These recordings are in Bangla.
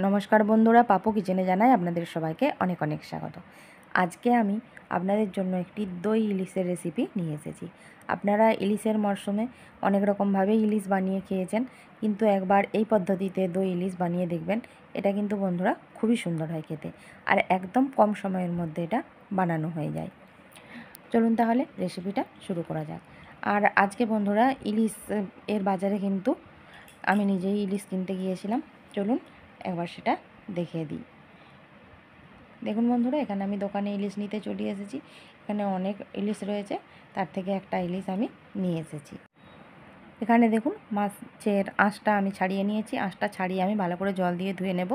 নমস্কার বন্ধুরা, পাপু কিচেনে জানাই আপনাদের সবাইকে অনেক অনেক স্বাগত। আজকে আমি আপনাদের জন্য একটি দই ইলিশের রেসিপি নিয়ে এসেছি। আপনারা ইলিশের মরশুমে অনেক রকমভাবে ইলিশ বানিয়ে খেয়েছেন, কিন্তু একবার এই পদ্ধতিতে দই ইলিশ বানিয়ে দেখবেন। এটা কিন্তু বন্ধুরা খুবই সুন্দর হয় খেতে, আর একদম কম সময়ের মধ্যে এটা বানানো হয়ে যায়। চলুন তাহলে রেসিপিটা শুরু করা যাক। আর আজকে বন্ধুরা ইলিশ এর বাজারে কিন্তু আমি নিজেই ইলিশ কিনতে গিয়েছিলাম। চলুন একবার সেটা দেখিয়ে দিই। দেখুন বন্ধুরা, এখানে আমি দোকানে ইলিশ নিতে চলে এসেছি। এখানে অনেক ইলিশ রয়েছে, তার থেকে একটা ইলিশ আমি নিয়ে এসেছি। এখানে দেখুন মাছের আঁশটা আমি ছাড়িয়ে নিয়েছি। আঁশটা ছাড়িয়ে আমি ভালো করে জল দিয়ে ধুয়ে নেব।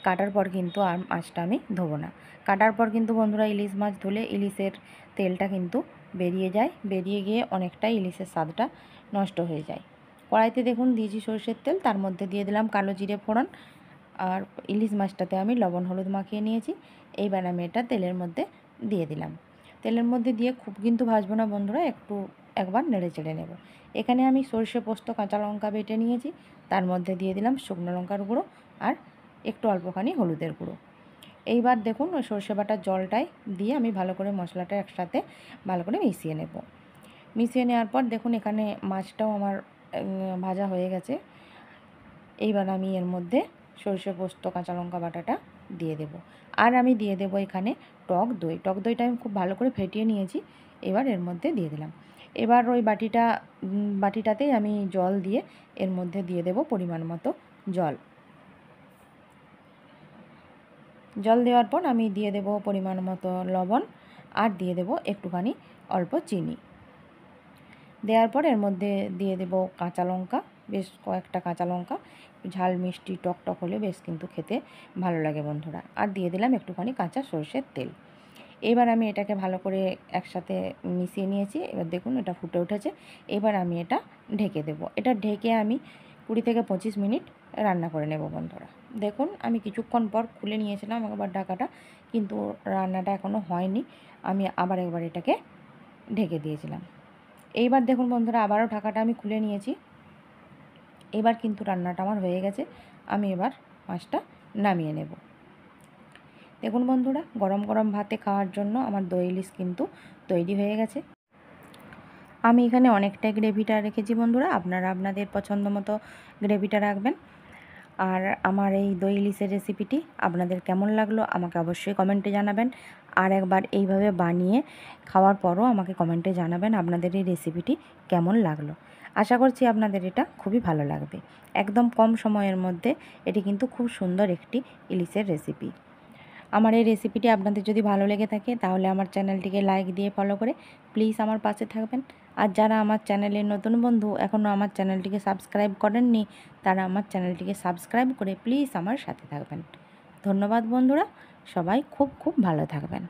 কাটার পর কিন্তু আর আঁশটা আমি ধোবো না। কাটার পর কিন্তু বন্ধুরা ইলিশ মাছ ধুলে ইলিশের তেলটা কিন্তু বেরিয়ে যায়, বেরিয়ে গিয়ে অনেকটাই ইলিশের স্বাদটা নষ্ট হয়ে যায়। কড়াইতে দেখুন দিয়েছি সরষের তেল, তার মধ্যে দিয়ে দিলাম কালো জিরে ফোড়ন, আর ইলিশ মাছটাতে আমি লবণ হলুদ মাখিয়ে নিয়েছি। এইবার আমি এটা তেলের মধ্যে দিয়ে দিলাম। তেলের মধ্যে দিয়ে খুব কিন্তু ভাজবো না বন্ধুরা, একবার নেড়ে চেড়ে নেব। এখানে আমি সরষে পোস্ত কাঁচা লঙ্কা বেটে নিয়েছি, তার মধ্যে দিয়ে দিলাম শুকনো লঙ্কার গুঁড়ো আর একটু অল্পখানি হলুদের গুঁড়ো। এইবার দেখুন ওই সরষে বাটার জলটাই দিয়ে আমি ভালো করে মশলাটা একসাথে ভালো করে মিশিয়ে নেব। মিশিয়ে নেওয়ার পর দেখুন এখানে মাছটাও আমার ভাজা হয়ে গেছে। এইবার আমি এর মধ্যে সরষে পোস্ত কাঁচা লঙ্কা বাটাটা দিয়ে দেব। আর আমি দিয়ে দেব এখানে টক দই। টক দইটা আমি খুব ভালো করে ফেটিয়ে নিয়েছি, এবার এর মধ্যে দিয়ে দিলাম। এবার ওই বাটিটাতেই আমি জল দিয়ে এর মধ্যে দিয়ে দেব পরিমাণ মতো জল। জল দেওয়ার পর আমি দিয়ে দেব পরিমাণ মতো লবণ, আর দিয়ে দেব একটুখানি অল্প চিনি। দেওয়ার পর এর মধ্যে দিয়ে দেব কাঁচা লঙ্কা, বেশ কয়েকটা কাঁচা লঙ্কা। ঝাল মিষ্টি টক টক হলে বেশ কিন্তু খেতে ভালো লাগে বন্ধুরা। আর দিয়ে দিলাম একটুখানি কাঁচা সরষের তেল। এবার আমি এটাকে ভালো করে একসাথে মিশিয়ে নিয়েছি। এবার দেখুন এটা ফুটে উঠেছে। এবার আমি এটা ঢেকে দেব। এটা ঢেকে আমি 20 থেকে 25 মিনিট রান্না করে নেব বন্ধুরা। দেখুন আমি কিছুক্ষণ পর খুলে নিয়েছিলাম একবার ঢাকাটা, কিন্তু রান্নাটা এখনও হয়নি। আমি আবার একবার এটাকে ঢেকে দিয়েছিলাম। এইবার দেখুন বন্ধুরা আবারও ঢাকাটা আমি খুলে নিয়েছি। এবার কিন্তু রান্নাটা আমার হয়ে গেছে। আমি এবার মাছটা নামিয়ে নেব। দেখুন বন্ধুরা, গরম গরম ভাতে খাওয়ার জন্য আমার দই ইলিশ কিন্তু তৈরি হয়ে গেছে। আমি এখানে অনেকটাই গ্রেভিটা রেখেছি বন্ধুরা, আপনারা আপনাদের পছন্দ মতো গ্রেভিটা রাখবেন। আর আমার এই দই ইলিশের রেসিপিটি আপনাদের কেমন লাগলো আমাকে অবশ্যই কমেন্টে জানাবেন। আর একবার এইভাবে বানিয়ে খাওয়ার পরও আমাকে কমেন্টে জানাবেন আপনাদের এই রেসিপিটি কেমন লাগলো। আশা করছি আপনাদের এটা খুবই ভালো লাগবে। একদম কম সময়ের মধ্যে এটি কিন্তু খুব সুন্দর একটি ইলিশের রেসিপি। আমার এই রেসিপিটি আপনাদের যদি ভালো লেগে থাকে তাহলে আমার চ্যানেলটিকে লাইক দিয়ে ফলো করে প্লিজ আমার পাশে থাকবেন। আর যারা আমার চ্যানেলের নতুন বন্ধু এখনও আমার চ্যানেলটিকে সাবস্ক্রাইব করেননি, তারা আমার চ্যানেলটিকে সাবস্ক্রাইব করে প্লিজ আমার সাথে থাকবেন। ধন্যবাদ বন্ধুরা, সবাই খুব খুব ভালো থাকবেন।